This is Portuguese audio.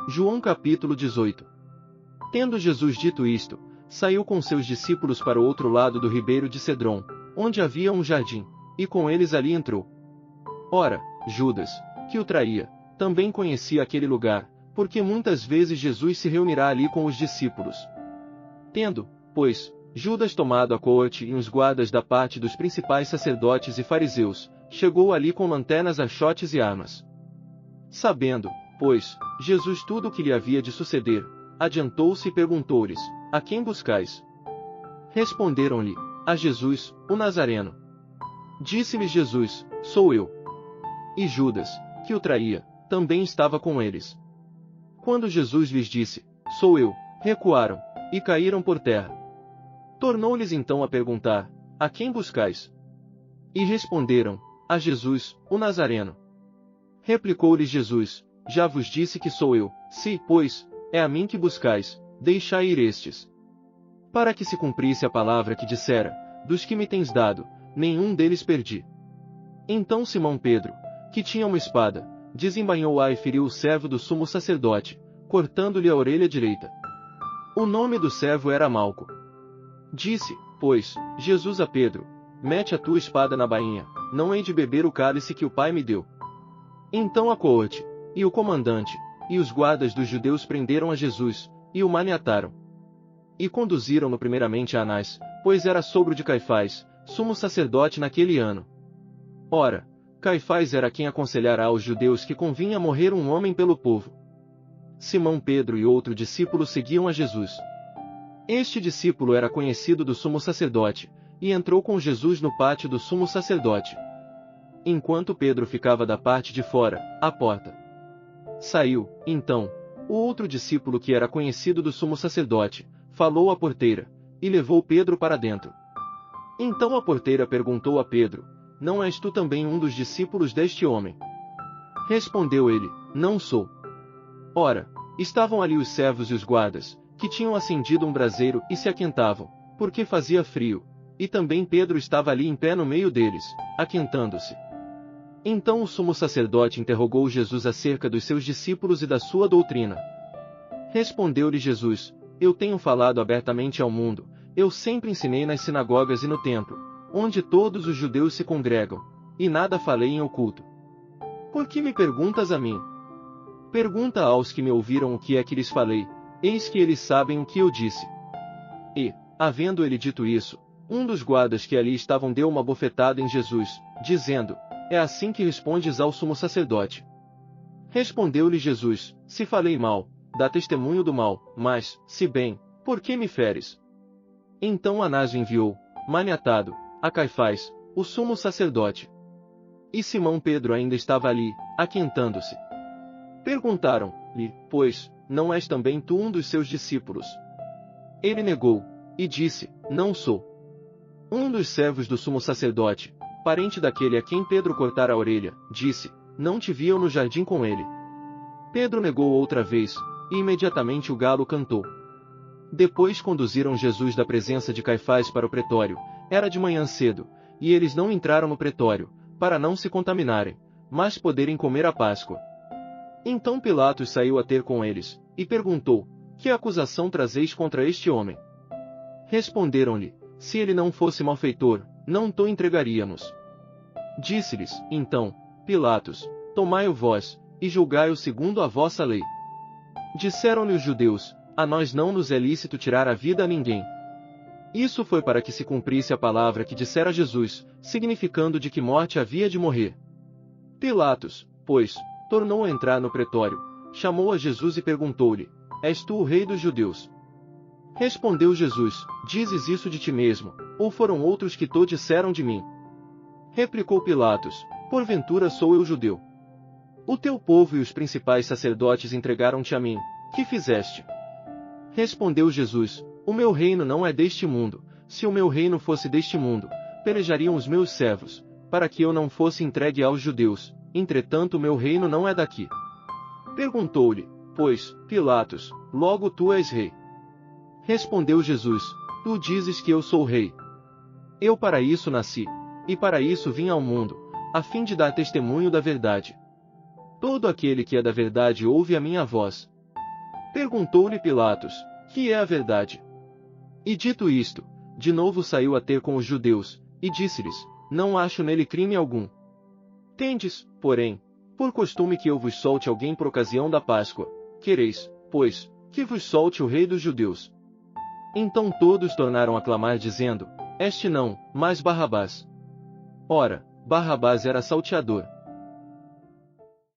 João capítulo 18. Tendo Jesus dito isto, saiu com seus discípulos para o outro lado do ribeiro de Cedron, onde havia um jardim, e com eles ali entrou. Ora, Judas, que o traía, também conhecia aquele lugar, porque muitas vezes Jesus se reunirá ali com os discípulos. Tendo, pois, Judas tomado a coorte e uns guardas da parte dos principais sacerdotes e fariseus, chegou ali com lanternas, achotes e armas. Sabendo, pois, Jesus tudo o que lhe havia de suceder, adiantou-se e perguntou-lhes: A quem buscais? Responderam-lhe: A Jesus, o Nazareno. Disse-lhes Jesus: Sou eu. E Judas, que o traía, também estava com eles. Quando Jesus lhes disse: Sou eu, recuaram, e caíram por terra. Tornou-lhes então a perguntar: A quem buscais? E responderam: A Jesus, o Nazareno. Replicou-lhes Jesus: Já vos disse que sou eu. Se, pois, é a mim que buscais, deixai ir estes. Para que se cumprisse a palavra que dissera: Dos que me tens dado, nenhum deles perdi. Então Simão Pedro, que tinha uma espada, desembainhou-a e feriu o servo do sumo sacerdote, cortando-lhe a orelha direita. O nome do servo era Malco. Disse, pois, Jesus a Pedro: Mete a tua espada na bainha, não hei de beber o cálice que o Pai me deu. Então a coorte, e o comandante, e os guardas dos judeus prenderam a Jesus, e o maniataram. E conduziram-no primeiramente a Anás, pois era sogro de Caifás, sumo sacerdote naquele ano. Ora, Caifás era quem aconselhara aos judeus que convinha morrer um homem pelo povo. Simão Pedro e outro discípulo seguiam a Jesus. Este discípulo era conhecido do sumo sacerdote, e entrou com Jesus no pátio do sumo sacerdote. Enquanto Pedro ficava da parte de fora, à porta. Saiu, então, o outro discípulo que era conhecido do sumo sacerdote, falou à porteira, e levou Pedro para dentro. Então a porteira perguntou a Pedro: Não és tu também um dos discípulos deste homem? Respondeu ele: Não sou. Ora, estavam ali os servos e os guardas, que tinham acendido um braseiro e se aquentavam, porque fazia frio, e também Pedro estava ali em pé no meio deles, aquentando-se. Então o sumo sacerdote interrogou Jesus acerca dos seus discípulos e da sua doutrina. Respondeu-lhe Jesus: Eu tenho falado abertamente ao mundo, eu sempre ensinei nas sinagogas e no templo, onde todos os judeus se congregam, e nada falei em oculto. Por que me perguntas a mim? Pergunta aos que me ouviram o que é que lhes falei, eis que eles sabem o que eu disse. E, havendo ele dito isso, um dos guardas que ali estavam deu uma bofetada em Jesus, dizendo: É assim que respondes ao sumo sacerdote. Respondeu-lhe Jesus: Se falei mal, dá testemunho do mal, mas, se bem, por que me feres? Então Anás o enviou, maniatado, a Caifás, o sumo sacerdote. E Simão Pedro ainda estava ali, aquentando-se. Perguntaram-lhe, pois, não és também tu um dos seus discípulos? Ele negou, e disse: Não sou. Um dos servos do sumo sacerdote, parente daquele a quem Pedro cortara a orelha, disse: Não te vi eu no jardim com ele. Pedro negou outra vez, e imediatamente o galo cantou. Depois conduziram Jesus da presença de Caifás para o pretório. Era de manhã cedo, e eles não entraram no pretório, para não se contaminarem, mas poderem comer a Páscoa. Então Pilatos saiu a ter com eles, e perguntou: Que acusação trazeis contra este homem? Responderam-lhe: Se ele não fosse malfeitor, não to entregaríamos. Disse-lhes, então, Pilatos: Tomai-o vós, e julgai-o segundo a vossa lei. Disseram-lhe os judeus: A nós não nos é lícito tirar a vida a ninguém. Isso foi para que se cumprisse a palavra que dissera Jesus, significando de que morte havia de morrer. Pilatos, pois, tornou a entrar no pretório, chamou a Jesus e perguntou-lhe: És tu o rei dos judeus? Respondeu Jesus: Dizes isso de ti mesmo, ou foram outros que to disseram de mim? Replicou Pilatos: Porventura sou eu judeu? O teu povo e os principais sacerdotes entregaram-te a mim, que fizeste? Respondeu Jesus: O meu reino não é deste mundo. Se o meu reino fosse deste mundo, pelejariam os meus servos, para que eu não fosse entregue aos judeus. Entretanto o meu reino não é daqui. Perguntou-lhe, pois, Pilatos: Logo tu és rei? Respondeu Jesus: Tu dizes que eu sou rei. Eu para isso nasci, e para isso vim ao mundo, a fim de dar testemunho da verdade. Todo aquele que é da verdade ouve a minha voz. Perguntou-lhe Pilatos: que é a verdade? E dito isto, de novo saiu a ter com os judeus, e disse-lhes: não acho nele crime algum. Tendes, porém, por costume que eu vos solte alguém por ocasião da Páscoa. Quereis, pois, que vos solte o rei dos judeus? Então todos tornaram a clamar dizendo: este não, mas Barrabás. Ora, Barrabás era salteador.